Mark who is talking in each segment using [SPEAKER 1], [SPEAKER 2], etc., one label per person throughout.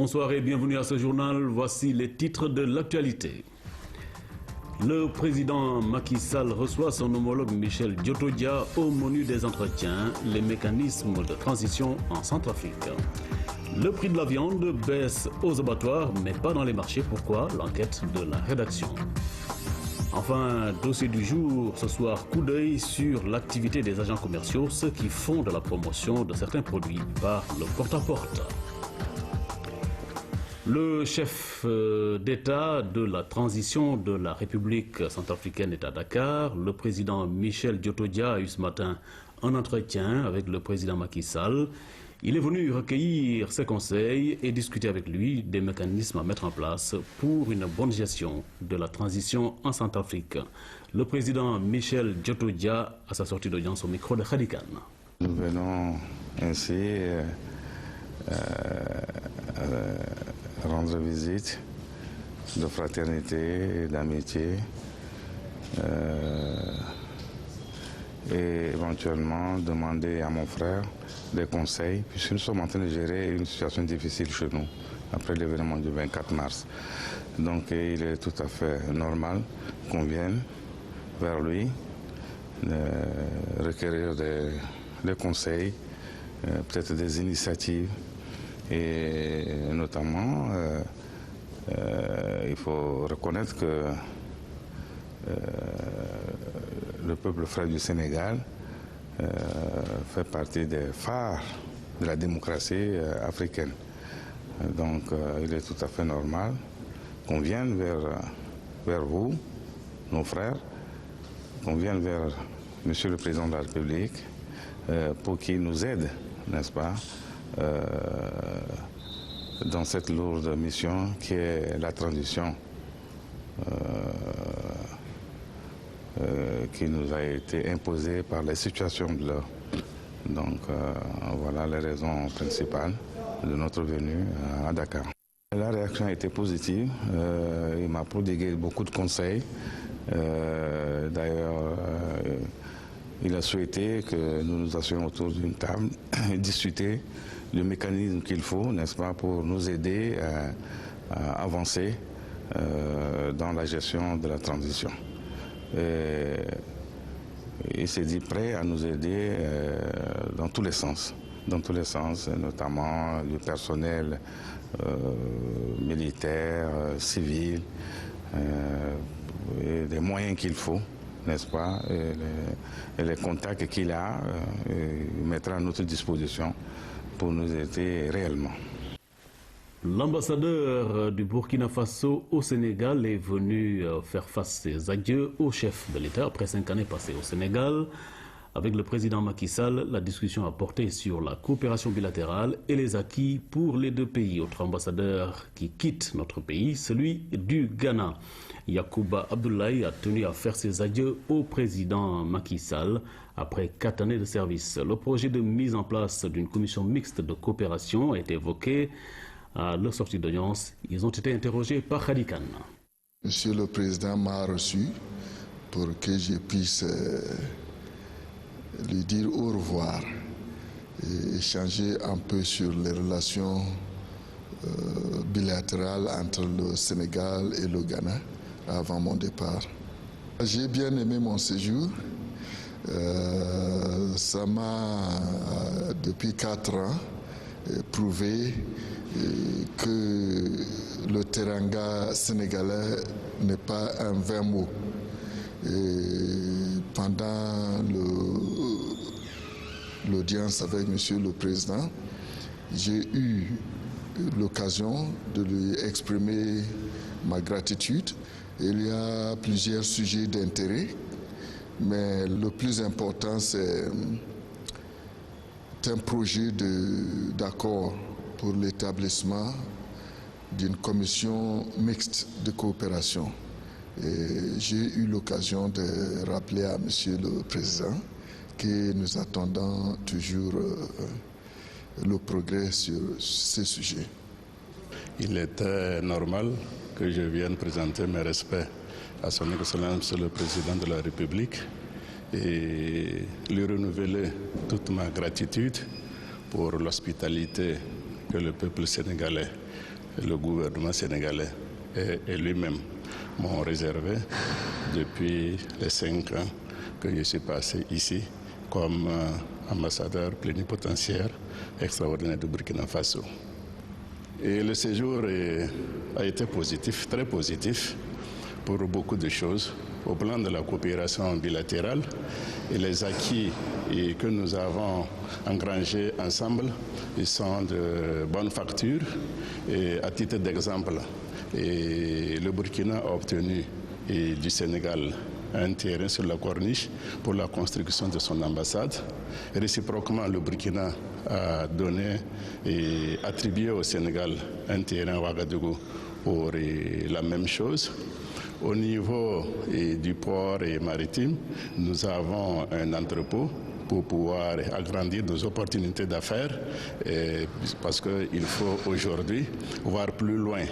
[SPEAKER 1] Bonsoir et bienvenue à ce journal. Voici les titres de l'actualité. Le président Macky Sall reçoit son homologue Michel Diotodia au menu des entretiens, les mécanismes de transition en Centrafrique. Le prix de la viande baisse aux abattoirs, mais pas dans les marchés. Pourquoi? L'enquête de la rédaction. Enfin, dossier du jour, ce soir, coup d'œil sur l'activité des agents commerciaux, ceux qui font de la promotion de certains produits par le porte-à-porte. Le chef d'État de la transition de la République centrafricaine est à Dakar. Le président Michel Diotodia a eu ce matin un entretien avec le président Macky Sall. Il est venu recueillir ses conseils et discuter avec lui des mécanismes à mettre en place pour une bonne gestion de la transition en Centrafrique. Le président Michel Diotodia à sa sortie d'audience au micro de Khadikan.
[SPEAKER 2] Nous venons ainsi rendre visite de fraternité et d'amitié et éventuellement demander à mon frère des conseils, puisque nous sommes en train de gérer une situation difficile chez nous après l'événement du 24 mars. Donc il est tout à fait normal qu'on vienne vers lui requérir des conseils, peut-être des initiatives. Et notamment, il faut reconnaître que le peuple frère du Sénégal fait partie des phares de la démocratie africaine. Donc il est tout à fait normal qu'on vienne vers vous, nos frères, qu'on vienne vers Monsieur le Président de la République pour qu'il nous aide, n'est-ce pas, dans cette lourde mission qui est la transition qui nous a été imposée par les situations de l'heure. Donc voilà les raisons principales de notre venue à Dakar. La réaction a été positive, il m'a prodigué beaucoup de conseils. D'ailleurs, il a souhaité que nous nous assoyions autour d'une table et discuter du mécanisme qu'il faut, n'est-ce pas, pour nous aider à avancer dans la gestion de la transition. Et il s'est dit prêt à nous aider dans tous les sens, notamment du personnel militaire, civil, et des moyens qu'il faut, n'est-ce pas, et les contacts qu'il a, il mettra à notre disposition pour nous aider réellement.
[SPEAKER 1] L'ambassadeur du Burkina Faso au Sénégal est venu faire face ses adieux au chef de l'État après 5 années passées au Sénégal. Avec le président Macky Sall, la discussion a porté sur la coopération bilatérale et les acquis pour les deux pays. Autre ambassadeur qui quitte notre pays, celui du Ghana. Yacouba Abdoulaye a tenu à faire ses adieux au président Macky Sall après 4 années de service. Le projet de mise en place d'une commission mixte de coopération a été évoqué. À leur sortie d'audience, ils ont été interrogés par Khadikan.
[SPEAKER 3] Monsieur le Président m'a reçu pour que je puisse lui dire au revoir et échanger un peu sur les relations bilatérales entre le Sénégal et le Ghana avant mon départ. J'ai bien aimé mon séjour. Ça m'a, depuis 4 ans, prouvé que le teranga sénégalais n'est pas un vain mot. Et pendant l'audience avec Monsieur le Président, j'ai eu l'occasion de lui exprimer ma gratitude. Il y a plusieurs sujets d'intérêt, mais le plus important, c'est un projet d'accord pour l'établissement d'une commission mixte de coopération. J'ai eu l'occasion de rappeler à Monsieur le Président que nous attendons toujours le progrès sur ces sujets.
[SPEAKER 4] Il était normal que je vienne présenter mes respects à son Excellence le Président de la République et lui renouveler toute ma gratitude pour l'hospitalité que le peuple sénégalais, le gouvernement sénégalais et lui-même m'ont réservé depuis les 5 ans que je suis passé ici comme ambassadeur plénipotentiaire extraordinaire de Burkina Faso. Et le séjour a été positif, très positif, pour beaucoup de choses. Au plan de la coopération bilatérale et les acquis que nous avons engrangés ensemble, ils sont de bonne facture. Et à titre d'exemple, le Burkina a obtenu du Sénégal un terrain sur la corniche pour la construction de son ambassade. Réciproquement, le Burkina a donné et attribué au Sénégal un terrain à Ouagadougou pour la même chose. Au niveau du port maritime, nous avons un entrepôt pour pouvoir agrandir nos opportunités d'affaires parce qu'il faut aujourd'hui voir plus loin.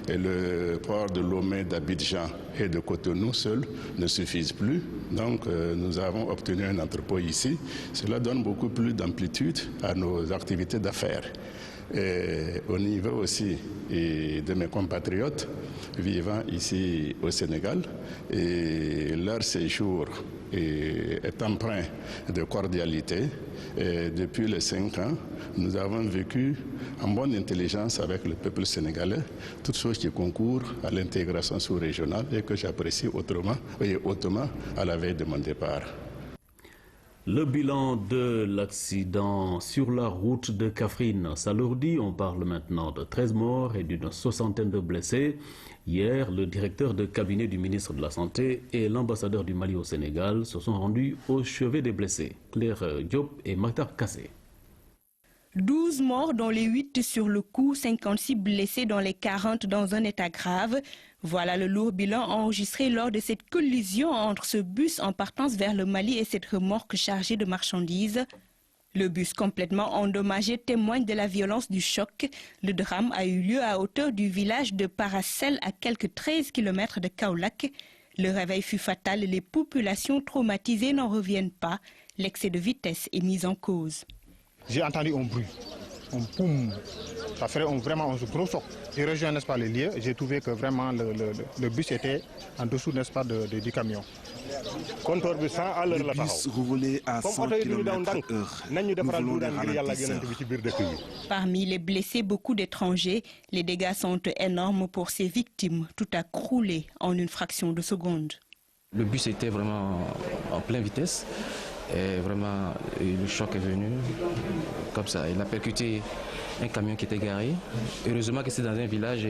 [SPEAKER 4] Et le port de Lomé, d'Abidjan et de Cotonou seul ne suffisent plus. Donc nous avons obtenu un entrepôt ici. Cela donne beaucoup plus d'amplitude à nos activités d'affaires. Au niveau aussi de mes compatriotes vivant ici au Sénégal, et leur séjour est empreint de cordialité. Et depuis les 5 ans, nous avons vécu en bonne intelligence avec le peuple sénégalais, toutes choses qui concourent à l'intégration sous-régionale et que j'apprécie hautement à la veille de mon départ.
[SPEAKER 1] Le bilan de l'accident sur la route de Kaffrine s'alourdit. On parle maintenant de 13 morts et d'une 60aine de blessés. Hier, le directeur de cabinet du ministre de la Santé et l'ambassadeur du Mali au Sénégal se sont rendus au chevet des blessés. Claire Diop et Maktar Kassé.
[SPEAKER 5] 12 morts dont les 8 sur le coup, 56 blessés dont les 40 dans un état grave. Voilà le lourd bilan enregistré lors de cette collision entre ce bus en partance vers le Mali et cette remorque chargée de marchandises. Le bus complètement endommagé témoigne de la violence du choc. Le drame a eu lieu à hauteur du village de Paracel à quelques 13 km de Kaolack. Le réveil fut fatal et les populations traumatisées n'en reviennent pas. L'excès de vitesse est mis en cause.
[SPEAKER 6] J'ai entendu un bruit, un poum, ça ferait vraiment un gros choc. J'ai rejoint, n'est-ce pas, les lieux, j'ai trouvé que vraiment le bus était en dessous, n'est-ce pas, du camion.
[SPEAKER 7] Le bus roulait à 100 km/h. Nous voulons les ralentisseurs.
[SPEAKER 5] Parmi les blessés, beaucoup d'étrangers. Les dégâts sont énormes pour ces victimes. Tout a croulé en une fraction de seconde.
[SPEAKER 8] Le bus était vraiment en pleine vitesse. Et vraiment, le choc est venu comme ça. Il a percuté un camion qui était garé. Heureusement que c'est dans un village.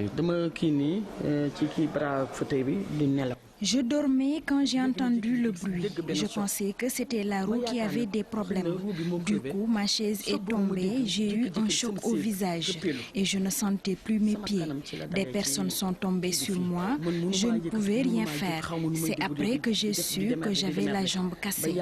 [SPEAKER 9] Je dormais quand j'ai entendu le bruit. Je pensais que c'était la roue qui avait des problèmes. Du coup, ma chaise est tombée, j'ai eu un choc au visage et je ne sentais plus mes pieds. Des personnes sont tombées sur moi, je ne pouvais rien faire. C'est après que j'ai su que j'avais la jambe cassée.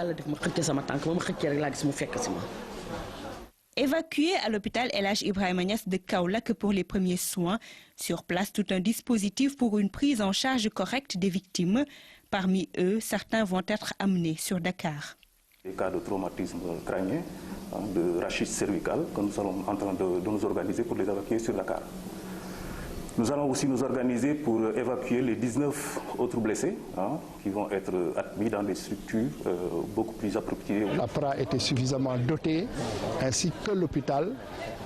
[SPEAKER 5] Évacué à l'hôpital El Hadj Ibrahima Niass de Kaolack pour les premiers soins. Sur place, tout un dispositif pour une prise en charge correcte des victimes. Parmi eux, certains vont être amenés sur Dakar.
[SPEAKER 10] Les cas de traumatisme crânien, de rachis cervical, que nous sommes en train de nous organiser pour les évacuer sur Dakar. Nous allons aussi nous organiser pour évacuer les 19 autres blessés qui vont être admis dans des structures beaucoup plus appropriées.
[SPEAKER 6] La PRA était suffisamment dotée, ainsi que l'hôpital,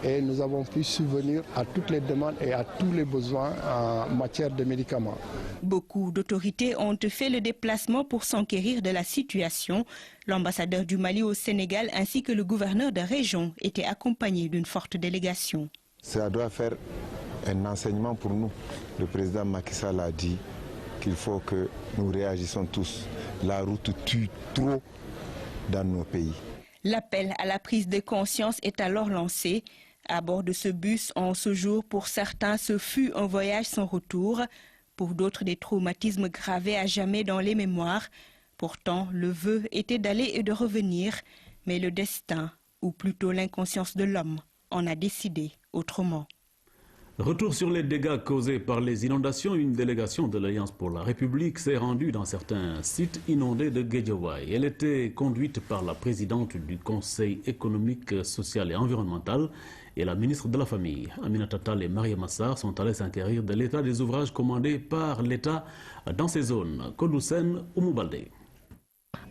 [SPEAKER 6] et nous avons pu subvenir à toutes les demandes et à tous les besoins en matière de médicaments.
[SPEAKER 5] Beaucoup d'autorités ont fait le déplacement pour s'enquérir de la situation. L'ambassadeur du Mali au Sénégal ainsi que le gouverneur de région étaient accompagnés d'une forte délégation.
[SPEAKER 11] Ça doit faire un enseignement pour nous. Le président Macky Sall a dit qu'il faut que nous réagissons tous. La route tue trop dans nos pays.
[SPEAKER 5] L'appel à la prise de conscience est alors lancé. À bord de ce bus, en ce jour, pour certains, ce fut un voyage sans retour. Pour d'autres, des traumatismes gravés à jamais dans les mémoires. Pourtant, le vœu était d'aller et de revenir. Mais le destin, ou plutôt l'inconscience de l'homme, en a décidé autrement.
[SPEAKER 1] Retour sur les dégâts causés par les inondations. Une délégation de l'Alliance pour la République s'est rendue dans certains sites inondés de Guédiawaye. Elle était conduite par la présidente du Conseil économique, social et environnemental et la ministre de la Famille. Aminata Tall et Maria Massar sont allés s'enquérir de l'état des ouvrages commandés par l'État dans ces zones. Kodoussen Oumoubalde.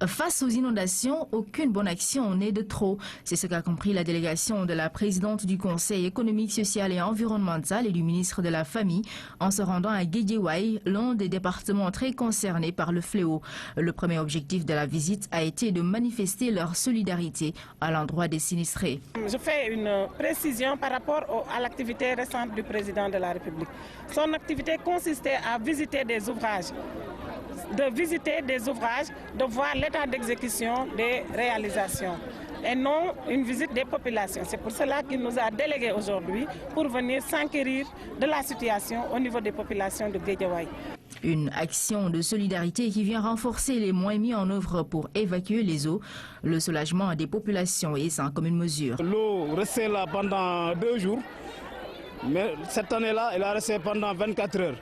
[SPEAKER 12] Face aux inondations, aucune bonne action n'est de trop. C'est ce qu'a compris la délégation de la présidente du Conseil économique, social et environnemental et du ministre de la Famille en se rendant à Guédiawaye, l'un des départements très concernés par le fléau. Le premier objectif de la visite a été de manifester leur solidarité à l'endroit des sinistrés.
[SPEAKER 13] Je fais une précision par rapport à l'activité récente du président de la République. Son activité consistait à visiter des ouvrages. De voir l'état d'exécution des réalisations et non une visite des populations. C'est pour cela qu'il nous a délégués aujourd'hui pour venir s'enquérir de la situation au niveau des populations de Guédiawaye.
[SPEAKER 12] Une action de solidarité qui vient renforcer les moyens mis en œuvre pour évacuer les eaux. Le soulagement des populations est sans commune mesure.
[SPEAKER 7] L'eau restait là pendant 2 jours, mais cette année-là, elle a resté pendant 24 heures.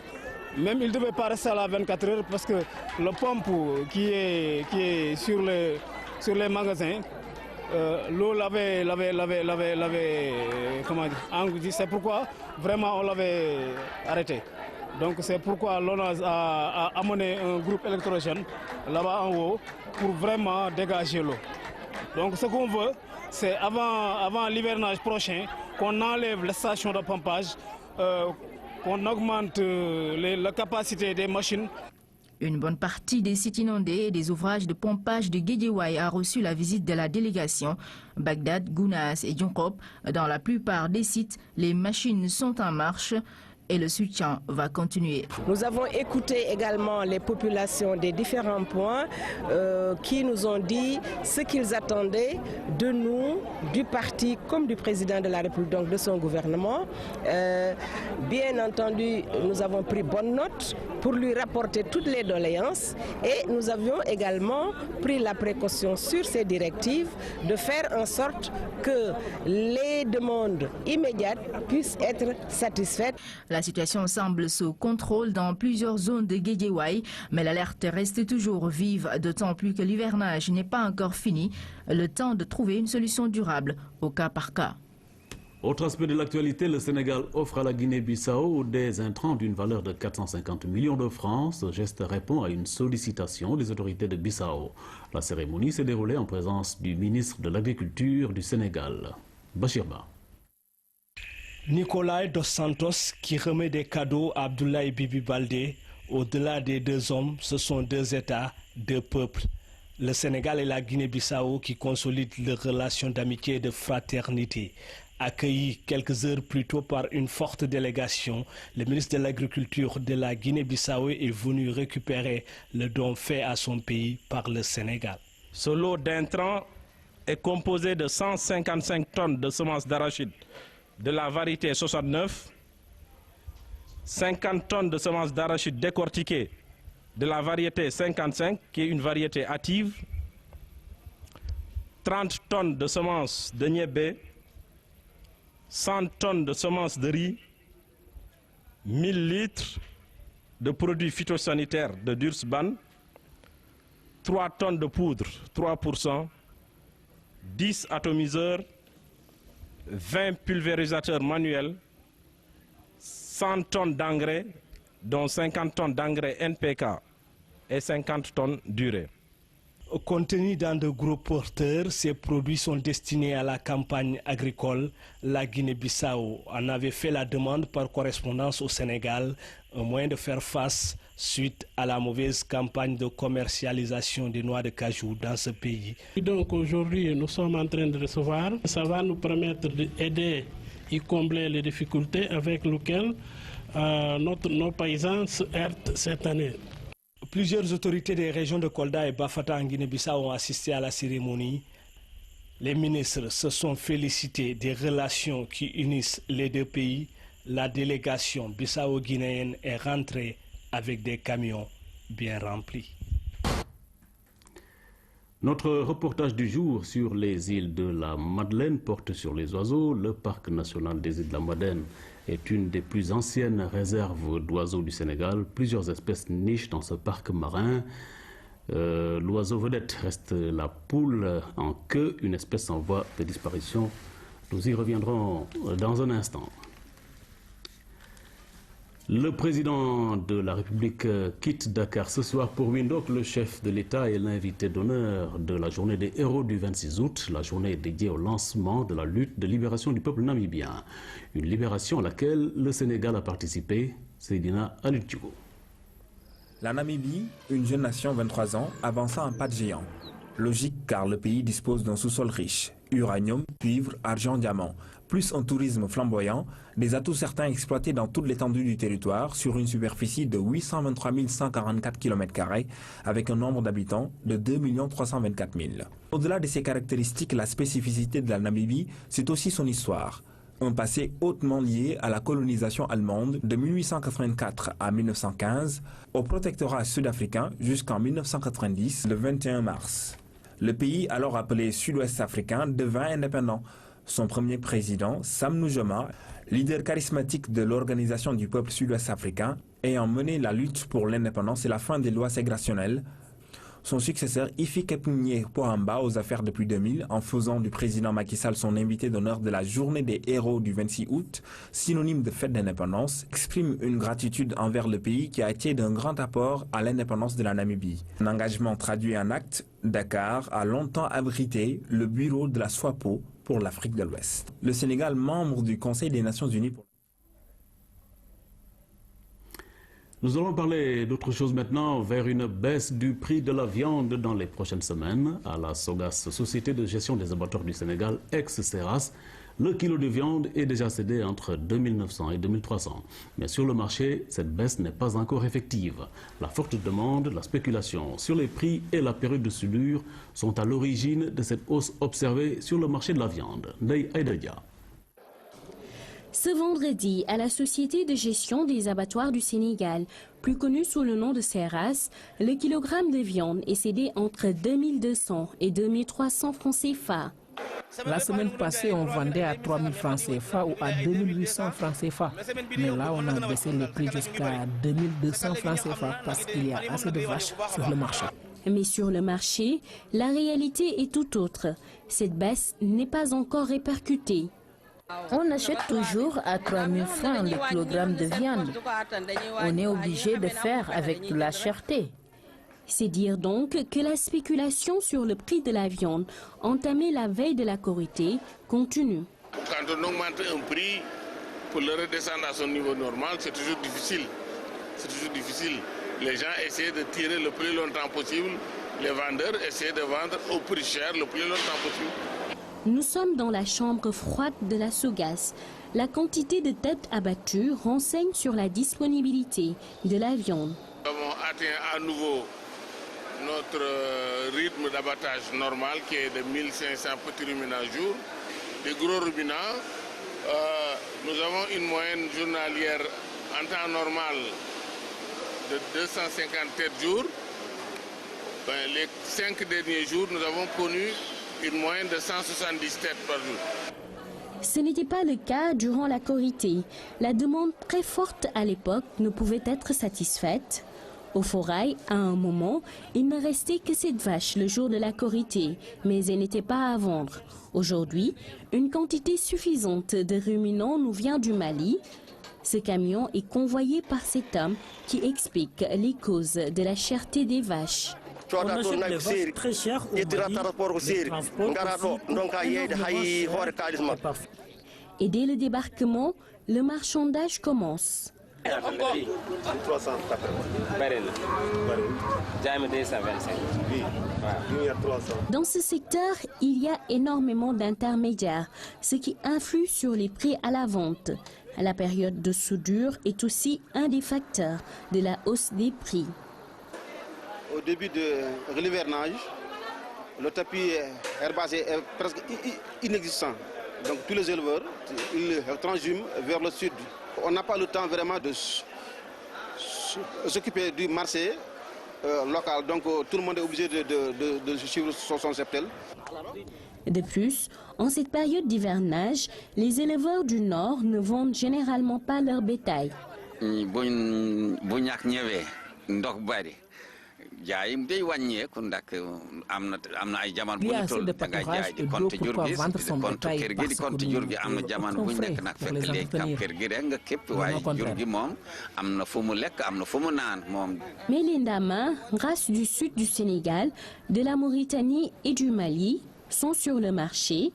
[SPEAKER 7] Même il ne devait pas rester à la 24 heures parce que le pompe qui est sur les magasins, l'eau l'avait englouti. C'est pourquoi vraiment on l'avait arrêté. Donc c'est pourquoi l'ONAS a amené un groupe électrogène là-bas en haut pour vraiment dégager l'eau. Donc ce qu'on veut, c'est avant l'hivernage prochain qu'on enlève les stations de pompage, qu'on augmente la capacité des machines.
[SPEAKER 12] Une bonne partie des sites inondés et des ouvrages de pompage de Guédiawaye a reçu la visite de la délégation. Bagdad, Gounas et Djonkop, dans la plupart des sites, les machines sont en marche et le soutien va continuer.
[SPEAKER 14] Nous avons écouté également les populations des différents points qui nous ont dit ce qu'ils attendaient de nous, du parti comme du président de la République, donc de son gouvernement. Bien entendu, nous avons pris bonne note pour lui rapporter toutes les doléances et nous avions également pris la précaution sur ces directives de faire en sorte que les demandes immédiates puissent être satisfaites.
[SPEAKER 12] La situation semble sous contrôle dans plusieurs zones de Guédiawaye, mais l'alerte reste toujours vive, d'autant plus que l'hivernage n'est pas encore fini. Le temps de trouver une solution durable au cas par cas.
[SPEAKER 1] Autre aspect de l'actualité, le Sénégal offre à la Guinée-Bissau des intrants d'une valeur de 450 millions de francs. Ce geste répond à une sollicitation des autorités de Bissau. La cérémonie s'est déroulée en présence du ministre de l'Agriculture du Sénégal, Bachirba.
[SPEAKER 15] Nicolas Dos Santos qui remet des cadeaux à Abdoulaye Bibi Baldé. Au-delà des 2 hommes, ce sont 2 États, 2 peuples. Le Sénégal et la Guinée-Bissau qui consolident leurs relations d'amitié et de fraternité. Accueilli quelques heures plus tôt par une forte délégation, le ministre de l'Agriculture de la Guinée-Bissau est venu récupérer le don fait à son pays par le Sénégal.
[SPEAKER 16] Ce lot d'intrants est composé de 155 tonnes de semences d'arachide de la variété 69, 50 tonnes de semences d'arachide décortiquées de la variété 55, qui est une variété hâtive, 30 tonnes de semences de niébé, 100 tonnes de semences de riz, 1000 litres de produits phytosanitaires de Dursban, 3 tonnes de poudre, 3%, 10 atomiseurs, 20 pulvérisateurs manuels, 100 tonnes d'engrais, dont 50 tonnes d'engrais NPK et 50 tonnes d'urée.
[SPEAKER 15] Contenus dans de gros porteurs, ces produits sont destinés à la campagne agricole. La Guinée-Bissau en avait fait la demande par correspondance au Sénégal, un moyen de faire face suite à la mauvaise campagne de commercialisation des noix de cajou dans ce pays.
[SPEAKER 17] Donc aujourd'hui, nous sommes en train de recevoir. Ça va nous permettre d'aider et combler les difficultés avec lesquelles nos paysans se heurtent cette année.
[SPEAKER 15] Plusieurs autorités des régions de Kolda et Bafata en Guinée-Bissau ont assisté à la cérémonie. Les ministres se sont félicités des relations qui unissent les 2 pays. La délégation bissau-guinéenne est rentrée avec des camions bien remplis.
[SPEAKER 1] Notre reportage du jour sur les îles de la Madeleine porte sur les oiseaux. Le parc national des îles de la Madeleine est une des plus anciennes réserves d'oiseaux du Sénégal. Plusieurs espèces nichent dans ce parc marin. L'oiseau vedette reste la poule en queue, une espèce en voie de disparition. Nous y reviendrons dans un instant. Le président de la République quitte Dakar ce soir pour Windhoek. Le chef de l'État est l'invité d'honneur de la journée des héros du 26 août. La journée est dédiée au lancement de la lutte de libération du peuple namibien. Une libération à laquelle le Sénégal a participé. Seydina Alutjugo.
[SPEAKER 18] La Namibie, une jeune nation 23 ans, avança un pas de géant. Logique car le pays dispose d'un sous-sol riche. Uranium, cuivre, argent, diamant. Plus un tourisme flamboyant, des atouts certains exploités dans toute l'étendue du territoire sur une superficie de 823 144 km² avec un nombre d'habitants de 2 324 000. Au-delà de ces caractéristiques, la spécificité de la Namibie, c'est aussi son histoire. Un passé hautement lié à la colonisation allemande de 1884 à 1915, au protectorat sud-africain jusqu'en 1990, le 21 mars. Le pays, alors appelé Sud-Ouest africain, devint indépendant. Son premier président, Sam Nujoma, leader charismatique de l'Organisation du peuple sud-ouest africain, ayant mené la lutte pour l'indépendance et la fin des lois ségrationnelles. Son successeur, Hifikepunye Pohamba, aux affaires depuis 2000, en faisant du président Macky Sall son invité d'honneur de la journée des héros du 26 août, synonyme de fête d'indépendance, exprime une gratitude envers le pays qui a été d'un grand apport à l'indépendance de la Namibie. Un engagement traduit en actes, Dakar a longtemps abrité le bureau de la SWAPO pour l'Afrique de l'Ouest. Le Sénégal, membre du Conseil des Nations Unies pour...
[SPEAKER 1] Nous allons parler d'autre chose maintenant, vers une baisse du prix de la viande dans les prochaines semaines. À la SOGAS, Société de gestion des abattoirs du Sénégal, ex-Seras, le kilo de viande est déjà cédé entre 2900 et 2300. Mais sur le marché, cette baisse n'est pas encore effective. La forte demande, la spéculation sur les prix et la période de soudure sont à l'origine de cette hausse observée sur le marché de la viande. Ndeye Aïdadia.
[SPEAKER 19] Ce vendredi, à la Société de gestion des abattoirs du Sénégal, plus connue sous le nom de Seras, le kilogramme de viande est cédé entre 2200 et 2300 francs CFA.
[SPEAKER 20] La semaine passée, on vendait à 3000 francs CFA ou à 2800 francs CFA. Mais là, on a baissé les prix jusqu'à 2200 francs CFA parce qu'il y a assez de vaches sur le marché.
[SPEAKER 19] Mais sur le marché, la réalité est tout autre. Cette baisse n'est pas encore répercutée.
[SPEAKER 21] On achète toujours à 3000 francs le kilogramme de viande. On est obligé de faire avec de la cherté.
[SPEAKER 19] C'est dire donc que la spéculation sur le prix de la viande, entamée la veille de la Korité, continue.
[SPEAKER 22] Quand on augmente un prix, pour le redescendre à son niveau normal, c'est toujours difficile. C'est toujours difficile. Les gens essaient de tirer le plus longtemps possible. Les vendeurs essaient de vendre au prix cher le plus longtemps possible.
[SPEAKER 19] Nous sommes dans la chambre froide de la SOGAS. La quantité de têtes abattues renseigne sur la disponibilité de la viande.
[SPEAKER 22] Nous avons atteint à nouveau notre rythme d'abattage normal qui est de 1500 petits ruminants jour. Des gros ruminants, nous avons une moyenne journalière en temps normal de 250 têtes jour. Les 5 derniers jours, nous avons connu une moyenne de 170 têtes par jour.
[SPEAKER 19] Ce n'était pas le cas durant la Korité. La demande très forte à l'époque ne pouvait être satisfaite. Au Forail, à un moment, il ne restait que cette vache le jour de la Korité, mais elle n'était pas à vendre. Aujourd'hui, une quantité suffisante de ruminants nous vient du Mali. Ce camion est convoyé par cet homme qui explique les causes de la cherté des vaches.
[SPEAKER 20] On achète des vaches très chères au Mali, le transport aussi.
[SPEAKER 19] Et dès le débarquement, le marchandage commence. Dans ce secteur, il y a énormément d'intermédiaires, ce qui influe sur les prix à la vente. La période de soudure est aussi un des facteurs de la hausse des prix.
[SPEAKER 23] Au début de l'hivernage, le tapis herbacé est presque inexistant. Donc tous les éleveurs, ils transhument vers le sud. On n'a pas le temps vraiment de s'occuper du marché locale, donc tout le monde est obligé de suivre son cheptel.
[SPEAKER 19] De plus, en cette période d'hivernage, les éleveurs du Nord ne vendent généralement pas leur bétail.
[SPEAKER 2] Il y a assez de pâturage et d'eau pour pouvoir vendre son bétail parce que nous avons frais pour les entretenir.
[SPEAKER 19] Mais les Ndama, races du sud du Sénégal, de la Mauritanie et du Mali, sont sur le marché.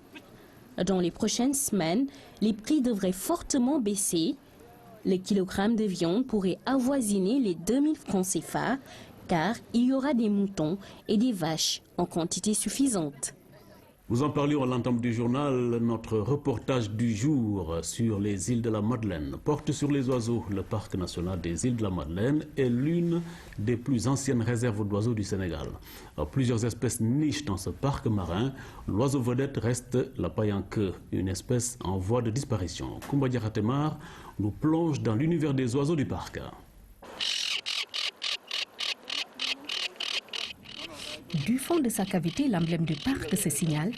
[SPEAKER 19] Dans les prochaines semaines, les prix devraient fortement baisser. Le kilogramme de viande pourrait avoisiner les 2000 francs CFA, car il y aura des moutons et des vaches en quantité suffisante.
[SPEAKER 1] Nous en parlions à l'entame du journal. Notre reportage du jour sur les îles de la Madeleine porte sur les oiseaux. Le parc national des îles de la Madeleine est l'une des plus anciennes réserves d'oiseaux du Sénégal. Plusieurs espèces nichent dans ce parc marin. L'oiseau vedette reste la paille-en-queue, une espèce en voie de disparition. Koumba Diakhatemar nous plonge dans l'univers des oiseaux du parc.
[SPEAKER 3] Du fond de sa cavité, l'emblème du parc se signale.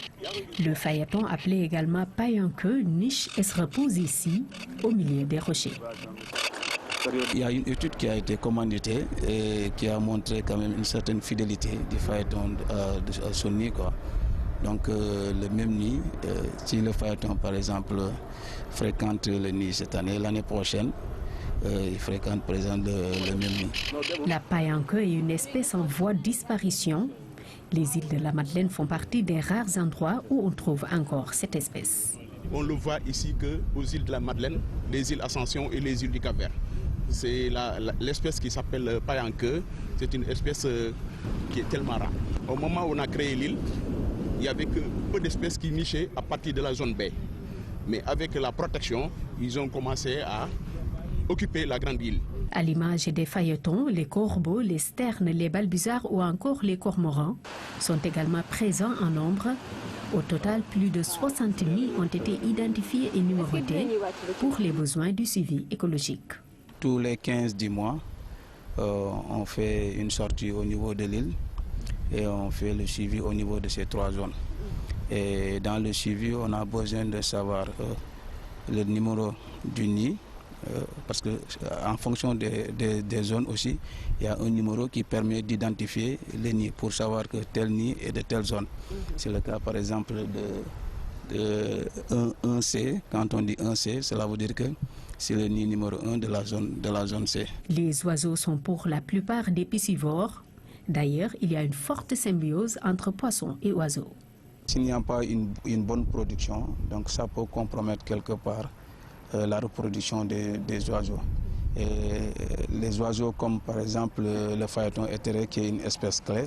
[SPEAKER 3] Le phaéton, appelé également paille-en-queue, niche et se repose ici, au milieu des rochers.
[SPEAKER 4] Il y a une étude qui a été commanditée et qui a montré quand même une certaine fidélité du phaéton de son nid, quoi. Donc le même nid, si le phaéton par exemple fréquente le nid cette année, l'année prochaine, il fréquente par exemple le même nid.
[SPEAKER 3] La paille-en-queue est une espèce en voie de disparition. Les îles de la Madeleine font partie des rares endroits où on trouve encore cette espèce.
[SPEAKER 24] On le voit ici qu'aux îles de la Madeleine, les îles Ascension et les îles du Cap-Vert. C'est l'espèce qui s'appelle paille-en-queue. C'est une espèce qui est tellement rare. Au moment où on a créé l'île, il n'y avait que peu d'espèces qui nichaient à partir de la zone baie. Mais avec la protection, ils ont commencé à occuper la grande île.
[SPEAKER 3] À l'image des phaétons, les corbeaux, les sternes, les balbuzards ou encore les cormorans sont également présents en nombre. Au total, plus de 60 nids ont été identifiés et numérotés pour les besoins du suivi écologique.
[SPEAKER 4] Tous les 15 du mois, on fait une sortie au niveau de l'île et on fait le suivi au niveau de ces 3 zones. Et dans le suivi, on a besoin de savoir le numéro du nid, parce qu'en fonction des zones aussi, il y a un numéro qui permet d'identifier les nids pour savoir que tel nid est de telle zone. C'est le cas par exemple de 1C. Quand on dit 1C, cela veut dire que c'est le nid numéro 1 de la zone C.
[SPEAKER 3] Les oiseaux sont pour la plupart des piscivores. D'ailleurs, il y a une forte symbiose entre poissons et oiseaux.
[SPEAKER 4] S'il n'y a pas une bonne production, donc ça peut compromettre quelque part la reproduction des oiseaux. Et les oiseaux comme par exemple le phaéton éthéré, qui est une espèce clé,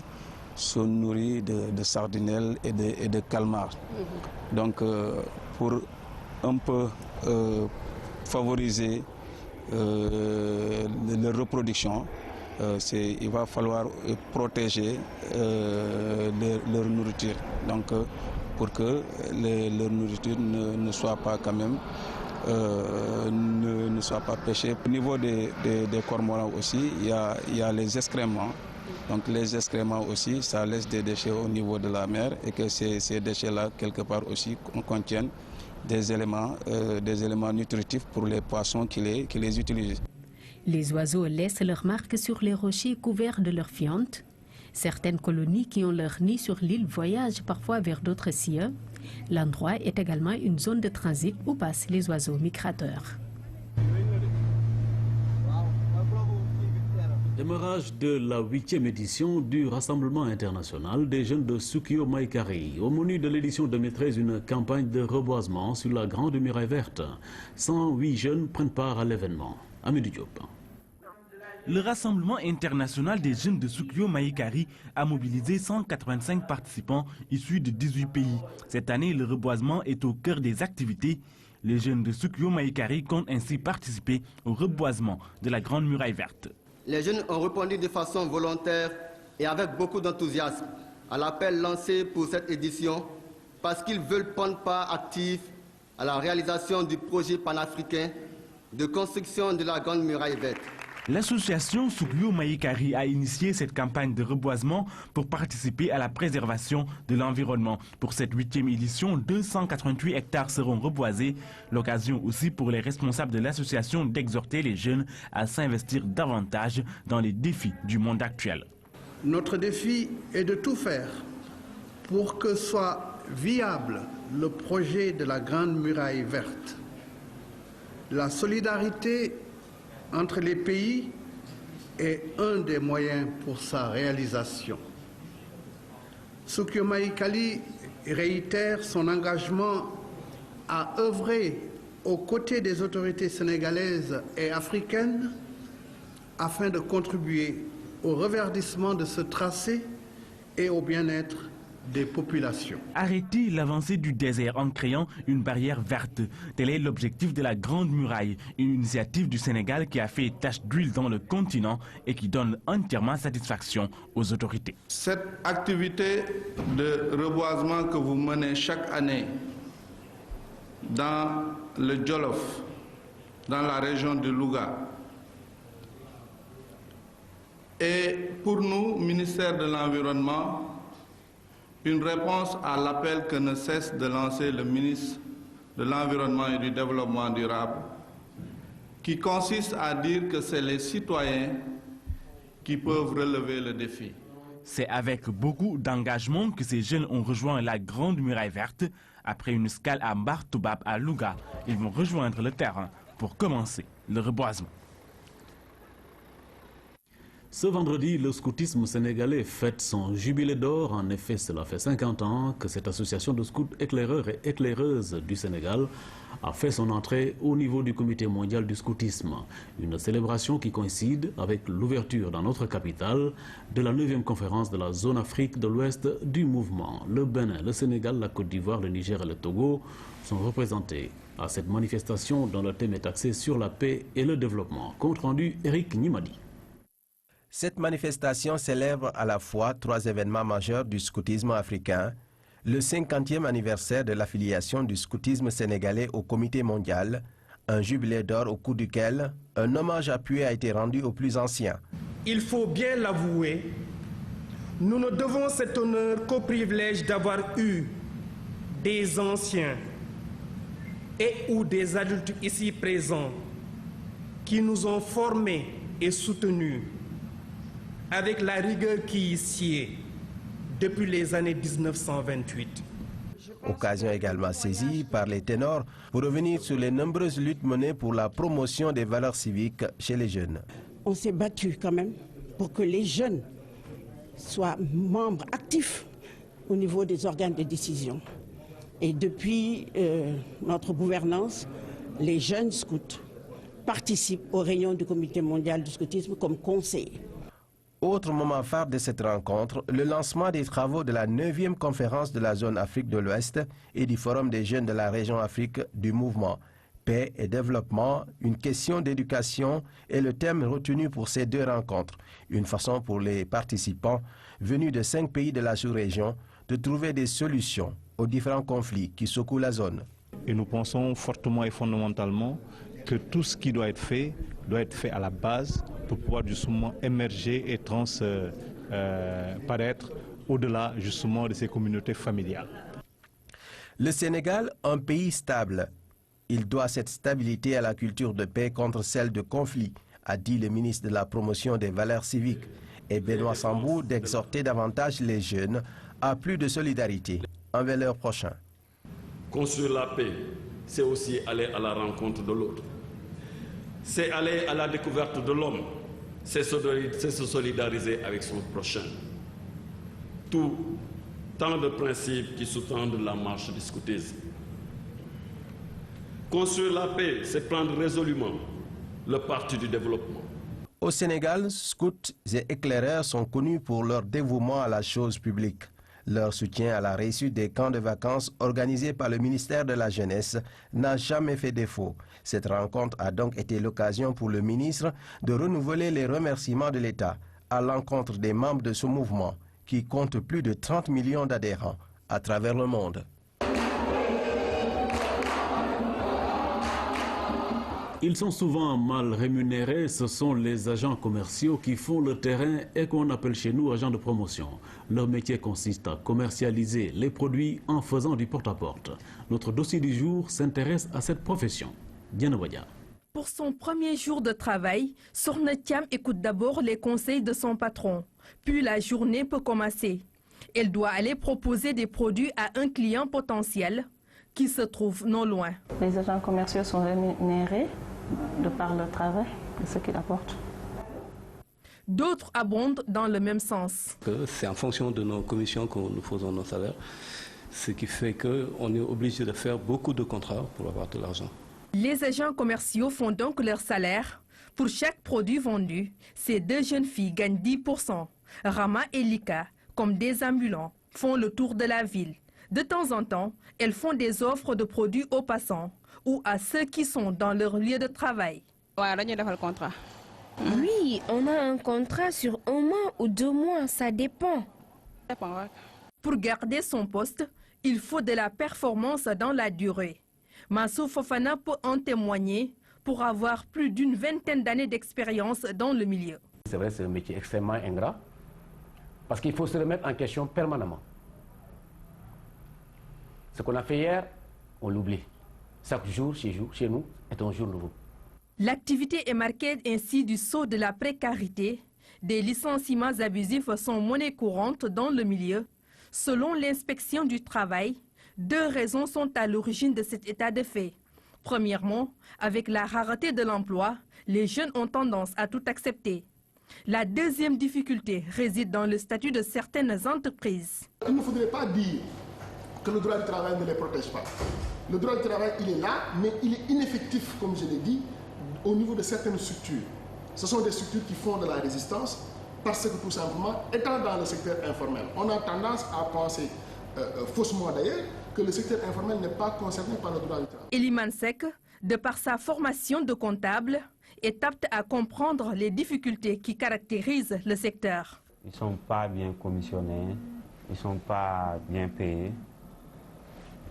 [SPEAKER 4] sont nourris de sardinelles et de calmars. Donc pour un peu favoriser leur reproduction, il va falloir protéger leur nourriture. Donc pour que leur nourriture ne soit pas quand même ne soit pas pêchée. Au niveau des cormorans aussi, il y a les excréments. Donc les excréments aussi, ça laisse des déchets au niveau de la mer et que ces déchets-là, quelque part aussi, contiennent des éléments nutritifs pour les poissons qui les utilisent.
[SPEAKER 3] Les oiseaux laissent leurs marques sur les rochers couverts de leur fiente. Certaines colonies qui ont leur nid sur l'île voyagent parfois vers d'autres cieux. L'endroit est également une zone de transit où passent les oiseaux migrateurs.
[SPEAKER 1] Démarrage de la 8e édition du Rassemblement international des jeunes de Sukio Maïkari. Au menu de l'édition 2013, une campagne de reboisement sur la Grande Muraille Verte. 108 jeunes prennent part à l'événement. Amédou Diop.
[SPEAKER 25] Le Rassemblement international des jeunes de Sukio Maïkari a mobilisé 185 participants issus de 18 pays. Cette année, le reboisement est au cœur des activités. Les jeunes de Sukio Maïkari comptent ainsi participer au reboisement de la Grande Muraille Verte.
[SPEAKER 26] Les jeunes ont répondu de façon volontaire et avec beaucoup d'enthousiasme à l'appel lancé pour cette édition parce qu'ils veulent prendre part active à la réalisation du projet panafricain de construction de la Grande Muraille Verte.
[SPEAKER 25] L'association Soukyo Maïkari a initié cette campagne de reboisement pour participer à la préservation de l'environnement. Pour cette 8e édition, 288 hectares seront reboisés. L'occasion aussi pour les responsables de l'association d'exhorter les jeunes à s'investir davantage dans les défis du monde actuel.
[SPEAKER 5] Notre défi est de tout faire pour que soit viable le projet de la Grande Muraille verte. La solidarité entre les pays est un des moyens pour sa réalisation. Soukyo Maïkari réitère son engagement à œuvrer aux côtés des autorités sénégalaises et africaines afin de contribuer au reverdissement de ce tracé et au bien-être des populations.
[SPEAKER 25] Arrêter l'avancée du désert en créant une barrière verte. Tel est l'objectif de la Grande Muraille, une initiative du Sénégal qui a fait tache d'huile dans le continent et qui donne entièrement satisfaction aux autorités.
[SPEAKER 6] Cette activité de reboisement que vous menez chaque année dans le Djolof, dans la région de Louga, est pour nous, ministère de l'Environnement, une réponse à l'appel que ne cesse de lancer le ministre de l'Environnement et du Développement durable, qui consiste à dire que c'est les citoyens qui peuvent relever le défi.
[SPEAKER 25] C'est avec beaucoup d'engagement que ces jeunes ont rejoint la Grande Muraille Verte. Après une escale à Mbartoubab à Louga, ils vont rejoindre le terrain pour commencer le reboisement.
[SPEAKER 1] Ce vendredi, le scoutisme sénégalais fête son jubilé d'or. En effet, cela fait 50 ans que cette association de scouts éclaireurs et éclaireuses du Sénégal a fait son entrée au niveau du Comité mondial du scoutisme. Une célébration qui coïncide avec l'ouverture dans notre capitale de la 9e conférence de la zone Afrique de l'Ouest du mouvement. Le Bénin, le Sénégal, la Côte d'Ivoire, le Niger et le Togo sont représentés à cette manifestation dont le thème est axé sur la paix et le développement. Compte rendu, Eric Nimadi.
[SPEAKER 8] Cette manifestation célèbre à la fois 3 événements majeurs du scoutisme africain, le 50e anniversaire de l'affiliation du scoutisme sénégalais au Comité mondial, un jubilé d'or au cours duquel un hommage appuyé a été rendu aux plus anciens.
[SPEAKER 9] Il faut bien l'avouer, nous ne devons cet honneur qu'au privilège d'avoir eu des anciens et ou des adultes ici présents qui nous ont formés et soutenus avec la rigueur qui y sied depuis les années 1928.
[SPEAKER 8] Occasion également saisie par les ténors pour revenir sur les nombreuses luttes menées pour la promotion des valeurs civiques chez les jeunes.
[SPEAKER 10] On s'est battu quand même pour que les jeunes soient membres actifs au niveau des organes de décision. Et depuis notre gouvernance, les jeunes scouts participent aux réunions du Comité mondial du scoutisme comme conseillers.
[SPEAKER 8] Autre moment phare de cette rencontre, le lancement des travaux de la 9e conférence de la zone Afrique de l'Ouest et du Forum des jeunes de la région Afrique du mouvement. Paix et développement, une question d'éducation est le thème retenu pour ces 2 rencontres. Une façon pour les participants, venus de 5 pays de la sous-région, de trouver des solutions aux différents conflits qui secouent la zone.
[SPEAKER 11] Et nous pensons fortement et fondamentalement que tout ce qui doit être fait à la base pour pouvoir justement émerger et transparaître au-delà justement de ces communautés familiales.
[SPEAKER 8] Le Sénégal, un pays stable. Il doit cette stabilité à la culture de paix contre celle de conflit, a dit le ministre de la Promotion des valeurs civiques, et Benoît Sambou d'exhorter davantage les jeunes à plus de solidarité envers leurs prochains.
[SPEAKER 27] Construire la paix, c'est aussi aller à la rencontre de l'autre. C'est aller à la découverte de l'homme. C'est se solidariser avec son prochain. Tant de principes qui sous-tendent la marche du scoutisme. Construire la paix, c'est prendre résolument le parti du développement.
[SPEAKER 8] Au Sénégal, scouts et éclaireurs sont connus pour leur dévouement à la chose publique. Leur soutien à la réussite des camps de vacances organisés par le ministère de la Jeunesse n'a jamais fait défaut. Cette rencontre a donc été l'occasion pour le ministre de renouveler les remerciements de l'État à l'encontre des membres de ce mouvement qui compte plus de 30 millions d'adhérents à travers le monde.
[SPEAKER 1] Ils sont souvent mal rémunérés. Ce sont les agents commerciaux qui font le terrain et qu'on appelle chez nous agents de promotion. Leur métier consiste à commercialiser les produits en faisant du porte-à-porte. Notre dossier du jour s'intéresse à cette profession. Diana Wadia.
[SPEAKER 7] Pour son premier jour de travail, Sorna Thiam écoute d'abord les conseils de son patron. Puis la journée peut commencer. Elle doit aller proposer des produits à un client potentiel qui se trouve non loin.
[SPEAKER 12] Les agents commerciaux sont rémunérés de par le travail et ce qu'ils apportent.
[SPEAKER 7] D'autres abondent dans le même sens.
[SPEAKER 13] C'est en fonction de nos commissions que nous faisons nos salaires, ce qui fait qu'on est obligé de faire beaucoup de contrats pour avoir de l'argent.
[SPEAKER 7] Les agents commerciaux font donc leur salaire. Pour chaque produit vendu, ces deux jeunes filles gagnent 10%. Rama et Lika, comme des ambulants, font le tour de la ville. De temps en temps, elles font des offres de produits aux passants ou à ceux qui sont dans leur lieu de travail.
[SPEAKER 14] Oui, on a un contrat sur 1 mois ou 2 mois, ça dépend.
[SPEAKER 7] Pour garder son poste, il faut de la performance dans la durée. Massou Fofana peut en témoigner pour avoir plus d'une vingtaine d'années d'expérience dans le milieu.
[SPEAKER 15] C'est vrai, c'est un métier extrêmement ingrat parce qu'il faut se remettre en question permanemment. Ce qu'on a fait hier, on l'oublie. Chaque jour, chez nous, est un jour nouveau.
[SPEAKER 7] L'activité est marquée ainsi du sceau de la précarité. Des licenciements abusifs sont monnaie courante dans le milieu. Selon l'inspection du travail, 2 raisons sont à l'origine de cet état de fait. Premièrement, avec la rareté de l'emploi, les jeunes ont tendance à tout accepter. La deuxième difficulté réside dans le statut de certaines entreprises.
[SPEAKER 16] Il ne faudrait pas dire que le droit du travail ne les protège pas. Le droit du travail, il est là, mais il est ineffectif, comme je l'ai dit, au niveau de certaines structures. Ce sont des structures qui font de la résistance parce que tout simplement, étant dans le secteur informel, on a tendance à penser, faussement d'ailleurs, que le secteur informel n'est pas concerné par le droit du travail.
[SPEAKER 7] Eliman Sek, de par sa formation de comptable, est apte à comprendre les difficultés qui caractérisent le secteur.
[SPEAKER 17] Ils ne sont pas bien commissionnés, ils ne sont pas bien payés.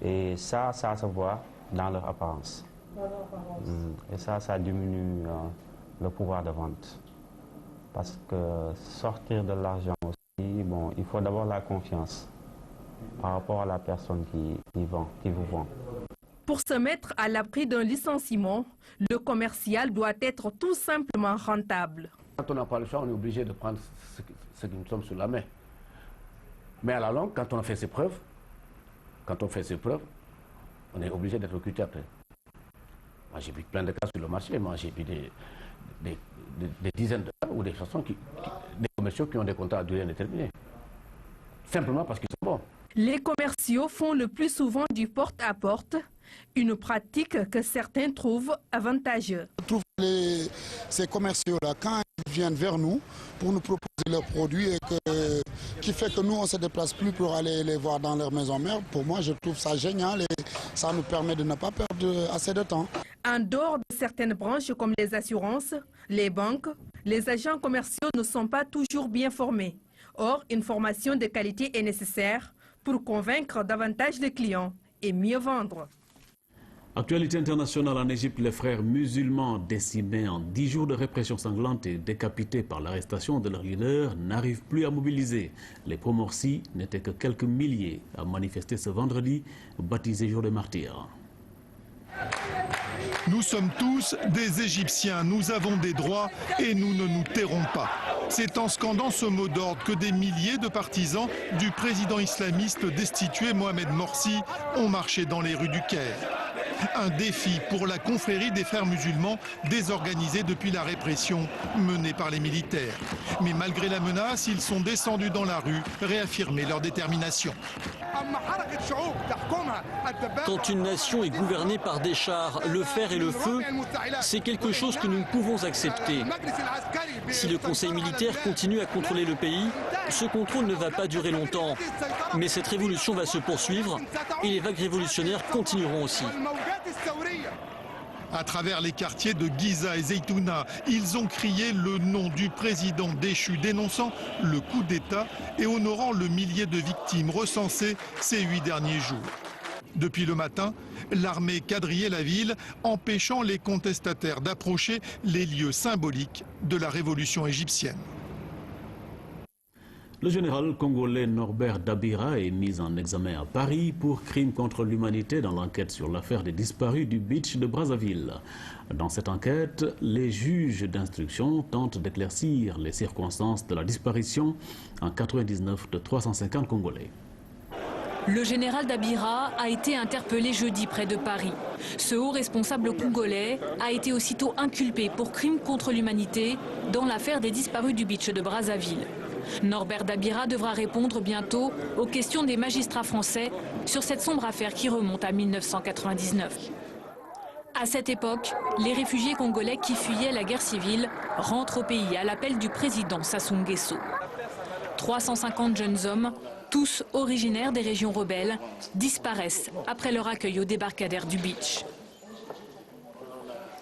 [SPEAKER 17] Et ça se voit dans leur apparence. Et ça diminue le pouvoir de vente. Parce que sortir de l'argent aussi, bon, il faut d'abord la confiance par rapport à la personne qui vous vend.
[SPEAKER 7] Pour se mettre à l'abri d'un licenciement, le commercial doit être tout simplement rentable.
[SPEAKER 15] Quand on n'a pas le choix, on est obligé de prendre ce que nous sommes sous la main. Mais à la longue, quand on fait ses preuves, on est obligé d'être recruté après. Moi, j'ai vu plein de cas sur le marché. Moi, j'ai vu des dizaines de cas ou des commerciaux qui ont des contrats à durée indéterminée. Simplement parce qu'ils sont bons.
[SPEAKER 7] Les commerciaux font le plus souvent du porte-à-porte, une pratique que certains trouvent avantageuse.
[SPEAKER 28] Je trouve ces commerciaux-là, quand ils viennent vers nous pour nous proposer leurs produits, qui fait que nous, on ne se déplace plus pour aller les voir dans leur maison mère, pour moi, je trouve ça génial et ça nous permet de ne pas perdre assez de temps.
[SPEAKER 7] En dehors de certaines branches comme les assurances, les banques, les agents commerciaux ne sont pas toujours bien formés. Or, une formation de qualité est nécessaire pour convaincre davantage de clients et mieux vendre.
[SPEAKER 1] Actualité internationale en Égypte, les frères musulmans décimés en 10 jours de répression sanglante et décapités par l'arrestation de leur leader n'arrivent plus à mobiliser. Les pro-Morsi n'étaient que quelques milliers à manifester ce vendredi, baptisé jour des martyrs.
[SPEAKER 29] Nous sommes tous des Égyptiens, nous avons des droits et nous ne nous tairons pas. C'est en scandant ce mot d'ordre que des milliers de partisans du président islamiste destitué Mohamed Morsi ont marché dans les rues du Caire. Un défi pour la confrérie des frères musulmans désorganisée depuis la répression menée par les militaires. Mais malgré la menace, ils sont descendus dans la rue, réaffirmer leur détermination.
[SPEAKER 30] Quand une nation est gouvernée par des chars, le fer et le feu, c'est quelque chose que nous ne pouvons accepter. Si le conseil militaire continue à contrôler le pays, ce contrôle ne va pas durer longtemps. Mais cette révolution va se poursuivre et les vagues révolutionnaires continueront aussi.
[SPEAKER 29] À travers les quartiers de Giza et Zeytouna, ils ont crié le nom du président déchu, dénonçant le coup d'État et honorant le millier de victimes recensées ces 8 derniers jours. Depuis le matin, l'armée quadrillait la ville, empêchant les contestataires d'approcher les lieux symboliques de la révolution égyptienne.
[SPEAKER 1] Le général congolais Norbert Dabira est mis en examen à Paris pour crime contre l'humanité dans l'enquête sur l'affaire des disparus du beach de Brazzaville. Dans cette enquête, les juges d'instruction tentent d'éclaircir les circonstances de la disparition en 99 de 350 Congolais.
[SPEAKER 2] Le général Dabira a été interpellé jeudi près de Paris. Ce haut responsable congolais a été aussitôt inculpé pour crime contre l'humanité dans l'affaire des disparus du beach de Brazzaville. Norbert Dabira devra répondre bientôt aux questions des magistrats français sur cette sombre affaire qui remonte à 1999. À cette époque, les réfugiés congolais qui fuyaient la guerre civile rentrent au pays à l'appel du président Sassou Nguesso. 350 jeunes hommes, tous originaires des régions rebelles, disparaissent après leur accueil au débarcadère du beach.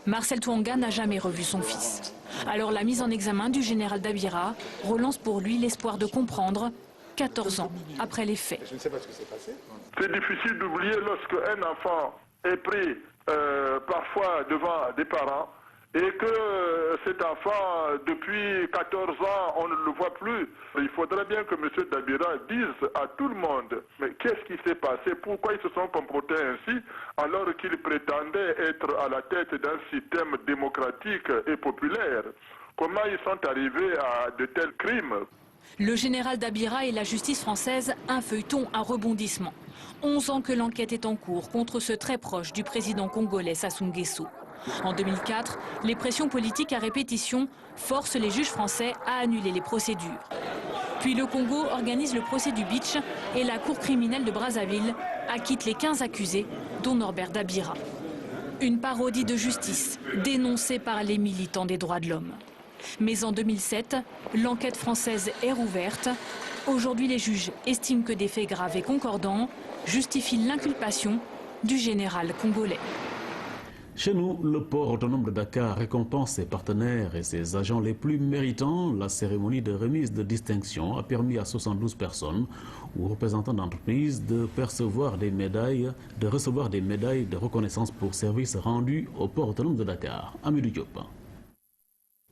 [SPEAKER 2] Marcel Touanga n'a jamais revu son fils. Alors la mise en examen du général Dabira relance pour lui l'espoir de comprendre 14 ans après les faits.
[SPEAKER 3] Je ne sais pas ce qui s'est passé. C'est difficile d'oublier lorsqu'un enfant est pris parfois devant des parents et que cet enfant, depuis 14 ans, on ne le voit plus. Il faudrait bien que M. Dabira dise à tout le monde, mais qu'est-ce qui s'est passé? Pourquoi ils se sont comportés ainsi alors qu'ils prétendaient être à la tête d'un système démocratique et populaire? Comment ils sont arrivés à de tels crimes?
[SPEAKER 2] Le général Dabira et la justice française, un feuilleton à rebondissement. 11 ans que l'enquête est en cours contre ce très proche du président congolais Sassou Nguesso. En 2004, les pressions politiques à répétition forcent les juges français à annuler les procédures. Puis le Congo organise le procès du beach et la cour criminelle de Brazzaville acquitte les 15 accusés, dont Norbert Dabira. Une parodie de justice dénoncée par les militants des droits de l'homme. Mais en 2007, l'enquête française est rouverte. Aujourd'hui, les juges estiment que des faits graves et concordants justifient l'inculpation du général congolais.
[SPEAKER 1] Chez nous, le port autonome de Dakar récompense ses partenaires et ses agents les plus méritants. La cérémonie de remise de distinction a permis à 72 personnes ou représentants d'entreprises de recevoir des médailles de reconnaissance pour services rendus au port autonome de Dakar. Amidou Diop.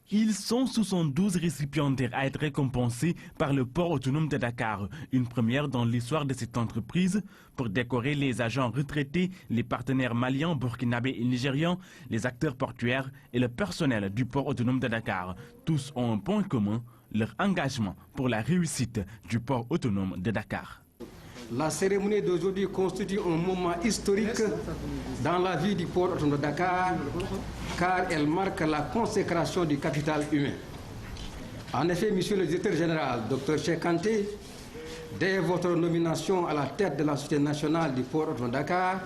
[SPEAKER 25] Ils sont 72 récipiendaires à être récompensés par le port autonome de Dakar, une première dans l'histoire de cette entreprise pour décorer les agents retraités, les partenaires maliens, burkinabés et nigérians, les acteurs portuaires et le personnel du port autonome de Dakar. Tous ont un point commun, leur engagement pour la réussite du port autonome de Dakar.
[SPEAKER 4] La cérémonie d'aujourd'hui constitue un moment historique dans la vie du port autonome de Dakar, car elle marque la consécration du capital humain. En effet, Monsieur le directeur général, Dr Cheikh Kanté, dès votre nomination à la tête de la Société nationale du port autonome de Dakar,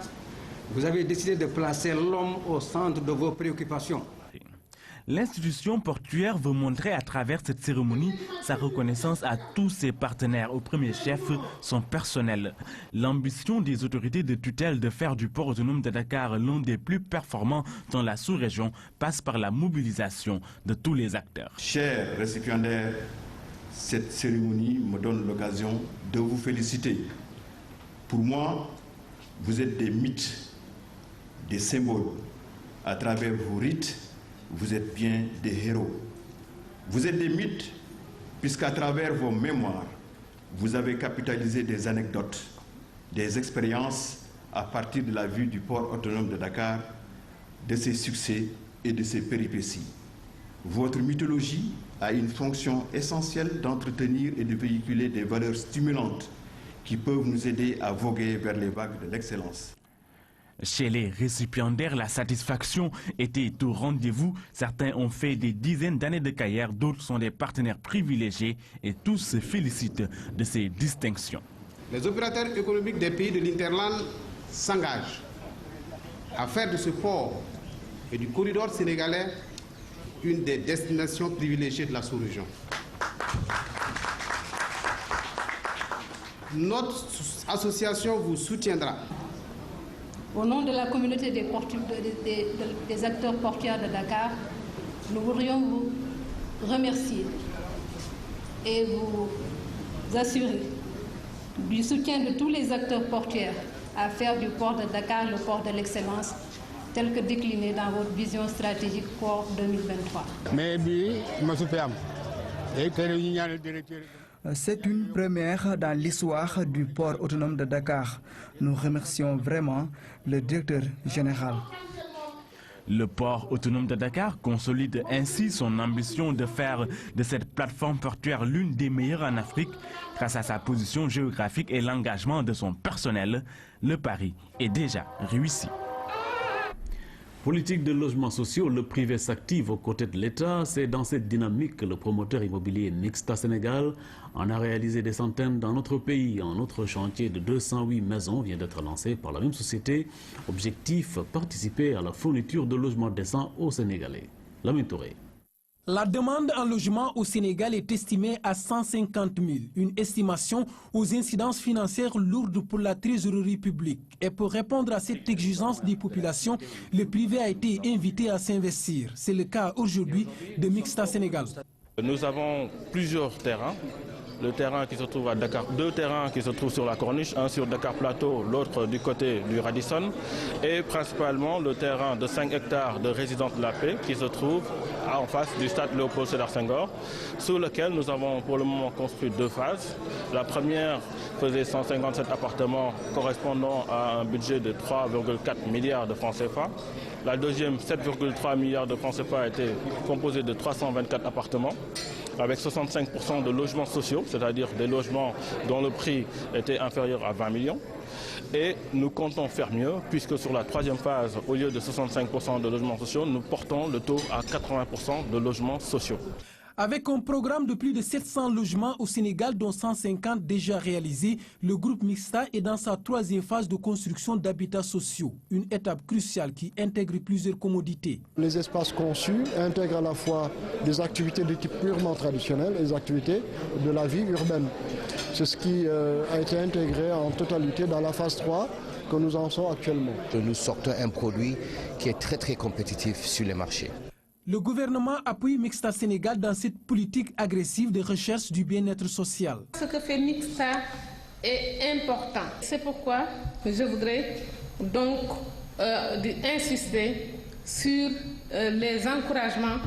[SPEAKER 4] vous avez décidé de placer l'homme au centre de vos préoccupations.
[SPEAKER 25] L'institution portuaire veut montrer à travers cette cérémonie sa reconnaissance à tous ses partenaires, au premier chef son personnel. L'ambition des autorités de tutelle de faire du port autonome de Dakar l'un des plus performants dans la sous-région passe par la mobilisation de tous les acteurs.
[SPEAKER 18] Chers récipiendaires, cette cérémonie me donne l'occasion de vous féliciter. Pour moi, vous êtes des mythes, des symboles. À travers vos rites, vous êtes bien des héros. Vous êtes des mythes, puisqu'à travers vos mémoires, vous avez capitalisé des anecdotes, des expériences à partir de la vue du port autonome de Dakar, de ses succès et de ses péripéties. Votre mythologie a une fonction essentielle d'entretenir et de véhiculer des valeurs stimulantes qui peuvent nous aider à voguer vers les vagues de l'excellence.
[SPEAKER 25] Chez les récipiendaires, la satisfaction était au rendez-vous. Certains ont fait des dizaines d'années de carrière, d'autres sont des partenaires privilégiés et tous se félicitent de ces distinctions.
[SPEAKER 4] Les opérateurs économiques des pays de l'Interland s'engagent à faire de ce port et du corridor sénégalais une des destinations privilégiées de la sous-région. Notre association vous soutiendra.
[SPEAKER 19] Au nom de la communauté des acteurs portuaires de Dakar, nous voudrions vous remercier et vous assurer du soutien de tous les acteurs portuaires à faire du port de Dakar le port de l'excellence, tel que décliné dans votre vision stratégique pour 2023.
[SPEAKER 5] C'est une première dans l'histoire du port autonome de Dakar. Nous remercions vraiment le directeur général.
[SPEAKER 25] Le port autonome de Dakar consolide ainsi son ambition de faire de cette plateforme portuaire l'une des meilleures en Afrique. Grâce à sa position géographique et l'engagement de son personnel, le pari est déjà réussi.
[SPEAKER 1] Politique de logements sociaux, le privé s'active aux côtés de l'État. C'est dans cette dynamique que le promoteur immobilier Mixta Sénégal en a réalisé des centaines dans notre pays. Un autre chantier de 208 maisons vient d'être lancé par la même société. Objectif, participer à la fourniture de logements décents aux Sénégalais. Lamine Touré.
[SPEAKER 6] La demande en logement au Sénégal est estimée à 150 000, une estimation aux incidences financières lourdes pour la trésorerie publique. Et pour répondre à cette exigence des populations, le privé a été invité à s'investir. C'est le cas aujourd'hui de Mixta Sénégal.
[SPEAKER 9] Nous avons plusieurs terrains. Le terrain qui se trouve à Dakar, deux terrains qui se trouvent sur la Corniche, un sur Dakar Plateau, l'autre du côté du Radisson, et principalement le terrain de 5 hectares de résidence de la paix qui se trouve en face du stade Léopold Sédar Senghor, sur lequel nous avons pour le moment construit 2 phases. La première faisait 157 appartements correspondant à un budget de 3,4 milliards de francs CFA. La deuxième, 7,3 milliards de francs CFA, a été composée de 324 appartements, avec 65% de logements sociaux, c'est-à-dire des logements dont le prix était inférieur à 20 millions. Et nous comptons faire mieux, puisque sur la troisième phase, au lieu de 65% de logements sociaux, nous portons le taux à 80% de logements sociaux.
[SPEAKER 6] Avec un programme de plus de 700 logements au Sénégal, dont 150 déjà réalisés, le groupe Mixta est dans sa troisième phase de construction d'habitats sociaux, une étape cruciale qui intègre plusieurs commodités.
[SPEAKER 16] Les espaces conçus intègrent à la fois des activités de type purement traditionnel et des activités de la vie urbaine. C'est ce qui a été intégré en totalité dans la phase 3 que nous en sommes actuellement.
[SPEAKER 10] Nous sortons un produit qui est très compétitif sur les marchés.
[SPEAKER 6] Le gouvernement appuie Mixta Sénégal dans cette politique agressive de recherche du bien-être social.
[SPEAKER 19] Ce que fait Mixta est important. C'est pourquoi je voudrais donc insister sur les encouragements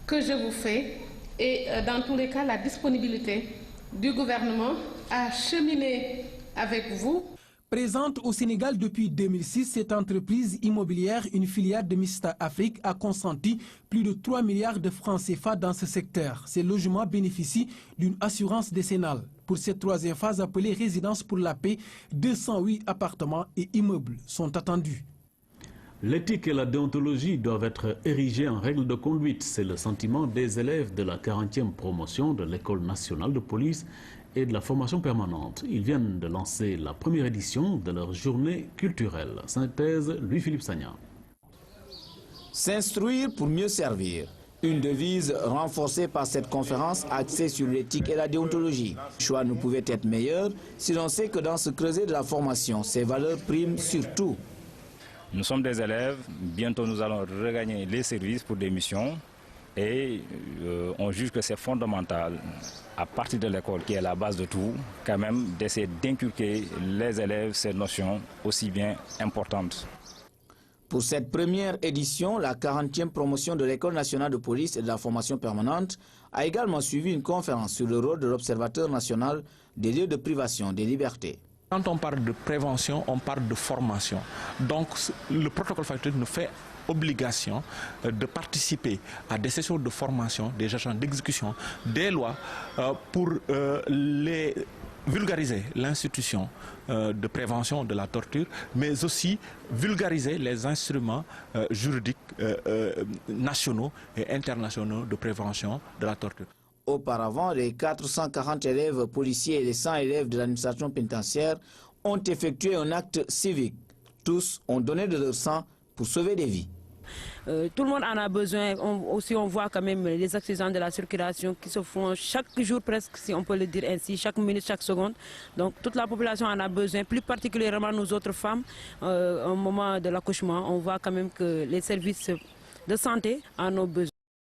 [SPEAKER 19] que je vous fais et dans tous les cas la disponibilité du gouvernement à cheminer avec vous.
[SPEAKER 6] Présente au Sénégal depuis 2006, cette entreprise immobilière, une filiale de Mixta Afrique, a consenti plus de 3 milliards de francs CFA dans ce secteur. Ces logements bénéficient d'une assurance décennale. Pour cette troisième phase appelée Résidence pour la paix, 208 appartements et immeubles sont attendus.
[SPEAKER 1] L'éthique et la déontologie doivent être érigées en règle de conduite. C'est le sentiment des élèves de la 40e promotion de l'École nationale de police et de la formation permanente. Ils viennent de lancer la première édition de leur journée culturelle. Synthèse, Louis-Philippe Sagna.
[SPEAKER 20] S'instruire pour mieux servir. Une devise renforcée par cette conférence axée sur l'éthique et la déontologie. Le choix ne pouvait être meilleur si l'on sait que dans ce creuset de la formation, ces valeurs priment surtout.
[SPEAKER 21] Nous sommes des élèves, bientôt nous allons regagner les services pour des missions et on juge que c'est fondamental, à partir de l'école qui est la base de tout, quand même d'essayer d'inculquer les élèves ces notions aussi bien importantes.
[SPEAKER 20] Pour cette première édition, la 40e promotion de l'École nationale de police et de la formation permanente a également suivi une conférence sur le rôle de l'Observateur national des lieux de privation des libertés.
[SPEAKER 22] Quand on parle de prévention, on parle de formation. Donc le protocole facultatif nous fait obligation de participer à des sessions de formation des agents d'exécution des lois pour les vulgariser l'institution de prévention de la torture, mais aussi vulgariser les instruments juridiques nationaux et internationaux de prévention de la torture.
[SPEAKER 20] Auparavant, les 440 élèves policiers et les 100 élèves de l'administration pénitentiaire ont effectué un acte civique. Tous ont donné de leur sang pour sauver des vies.
[SPEAKER 23] Tout le monde en a besoin. On voit quand même les accidents de la circulation qui se font chaque jour presque, si on peut le dire ainsi, chaque minute, chaque seconde. Donc toute la population en a besoin, plus particulièrement nous autres femmes. Au moment de l'accouchement, on voit quand même que les services de santé en ont besoin.